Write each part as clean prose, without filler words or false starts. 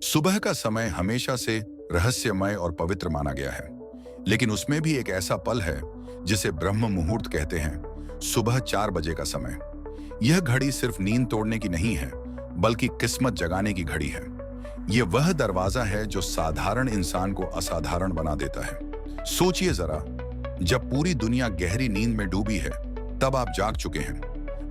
सुबह का समय हमेशा से रहस्यमय और पवित्र माना गया है, लेकिन उसमें भी एक ऐसा पल है जिसे ब्रह्म मुहूर्त कहते हैं। सुबह 4 बजे का समय। यह घड़ी सिर्फ नींद तोड़ने की नहीं है, बल्कि किस्मत जगाने की घड़ी है। यह वह दरवाजा है जो साधारण इंसान को असाधारण बना देता है। सोचिए जरा, जब पूरी दुनिया गहरी नींद में डूबी है, तब आप जाग चुके हैं।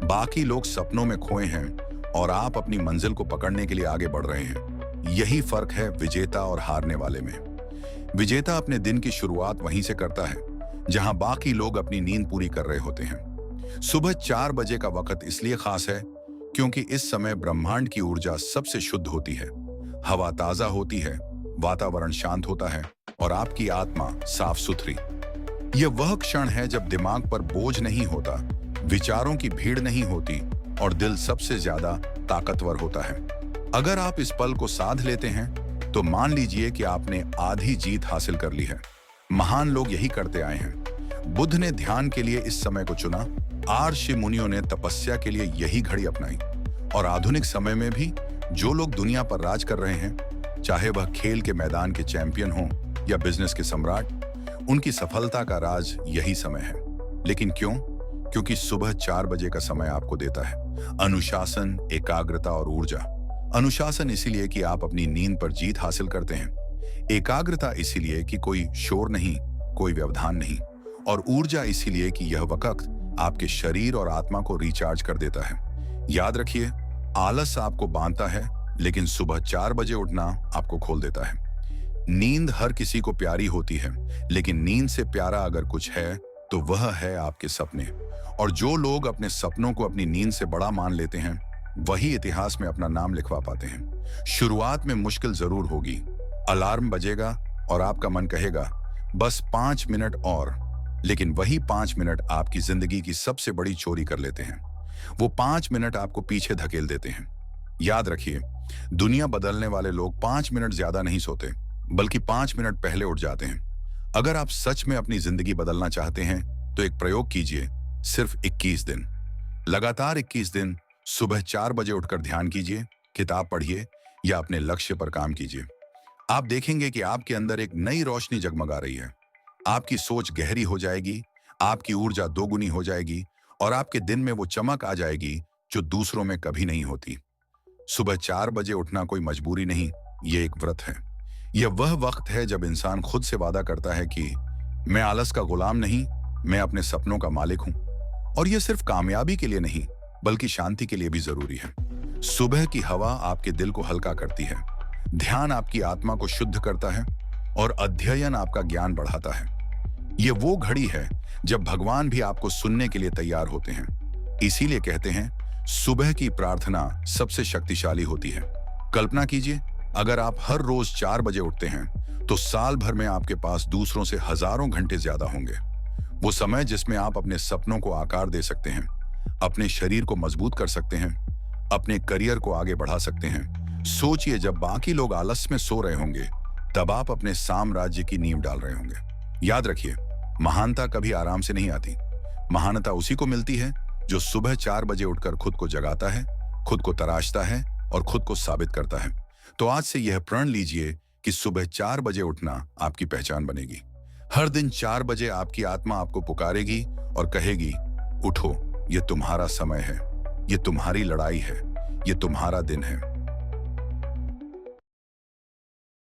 बाकी लोग सपनों में खोए हैं और आप अपनी मंजिल को पकड़ने के लिए आगे बढ़ रहे हैं। यही फर्क है विजेता और हारने वाले में। विजेता अपने दिन की शुरुआत वहीं से करता है जहां बाकी लोग अपनी नींद पूरी कर रहे होते हैं। सुबह 4 बजे का वक्त इसलिए खास है क्योंकि इस समय ब्रह्मांड की ऊर्जा सबसे शुद्ध होती है। हवा ताजा होती है, वातावरण शांत होता है और आपकी आत्मा साफ सुथरी। यह वह क्षण है जब दिमाग पर बोझ नहीं होता, विचारों की भीड़ नहीं होती और दिल सबसे ज्यादा ताकतवर होता है। अगर आप इस पल को साध लेते हैं तो मान लीजिए कि आपने आधी जीत हासिल कर ली है। महान लोग यही करते आए हैं। बुद्ध ने ध्यान के लिए इस समय को चुना, आर्षि मुनियों ने तपस्या के लिए यही घड़ी अपनाई, और आधुनिक समय में भी जो लोग दुनिया पर राज कर रहे हैं, चाहे वह खेल के मैदान के चैंपियन हों या बिजनेस के सम्राट, उनकी सफलता का राज यही समय है। लेकिन क्यों? क्योंकि सुबह 4 बजे का समय आपको देता है अनुशासन, एकाग्रता और ऊर्जा। अनुशासन इसीलिए कि आप अपनी नींद पर जीत हासिल करते हैं। एकाग्रता इसीलिए कि कोई शोर नहीं, कोई व्यवधान नहीं, और ऊर्जा इसीलिए कि यह वक्त आपके शरीर और आत्मा को रिचार्ज कर देता है। याद रखिए, आलस आपको बांधता है, लेकिन सुबह 4 बजे उठना आपको खोल देता है। नींद हर किसी को प्यारी होती है, लेकिन नींद से प्यारा अगर कुछ है तो वह है आपके सपने। और जो लोग अपने सपनों को अपनी नींद से बड़ा मान लेते हैं, वही इतिहास में अपना नाम लिखवा पाते हैं। शुरुआत में मुश्किल जरूर होगी। अलार्म बजेगा और आपका मन कहेगा बस 5 मिनट और, लेकिन वही 5 मिनट आपकी जिंदगी की सबसे बड़ी चोरी कर लेते हैं। वो 5 मिनट आपको पीछे धकेल देते हैं। याद रखिए, दुनिया बदलने वाले लोग 5 मिनट ज्यादा नहीं सोते, बल्कि 5 मिनट पहले उठ जाते हैं। अगर आप सच में अपनी जिंदगी बदलना चाहते हैं तो एक प्रयोग कीजिए। सिर्फ 21 दिन, लगातार 21 दिन सुबह 4 बजे उठकर ध्यान कीजिए, किताब पढ़िए या अपने लक्ष्य पर काम कीजिए। आप देखेंगे कि आपके अंदर एक नई रोशनी जगमगा रही है। आपकी सोच गहरी हो जाएगी, आपकी ऊर्जा दोगुनी हो जाएगी और आपके दिन में वो चमक आ जाएगी जो दूसरों में कभी नहीं होती। सुबह 4 बजे उठना कोई मजबूरी नहीं, ये एक व्रत है। यह वह वक्त है जब इंसान खुद से वादा करता है कि मैं आलस का गुलाम नहीं, मैं अपने सपनों का मालिक हूं। और यह सिर्फ कामयाबी के लिए नहीं, बल्कि शांति के लिए भी जरूरी है। सुबह की हवा आपके दिल को हल्का करती है, ध्यान आपकी आत्मा को शुद्ध करता है और अध्ययन आपका ज्ञान बढ़ाता है। यह वो घड़ी है जब भगवान भी आपको सुनने के लिए तैयार होते हैं। इसीलिए कहते हैं, सुबह की प्रार्थना सबसे शक्तिशाली होती है। कल्पना कीजिए, अगर आप हर रोज 4 बजे उठते हैं तो साल भर में आपके पास दूसरों से हजारों घंटे ज्यादा होंगे। वो समय जिसमें आप अपने सपनों को आकार दे सकते हैं, अपने शरीर को मजबूत कर सकते हैं, अपने करियर को आगे बढ़ा सकते हैं। सोचिए, जब बाकी लोग आलस में सो रहे होंगे, तब आप अपने साम्राज्य की नींव डाल रहे होंगे। याद रखिए, महानता कभी आराम से नहीं आती। महानता उसी को मिलती है जो सुबह 4 बजे उठकर खुद को जगाता है, खुद को तराशता है और खुद को साबित करता है। तो आज से यह प्रण लीजिए कि सुबह 4 बजे उठना आपकी पहचान बनेगी। हर दिन 4 बजे आपकी आत्मा आपको पुकारेगी और कहेगी, उठो, ये तुम्हारा समय है, ये तुम्हारी लड़ाई है, ये तुम्हारा दिन है।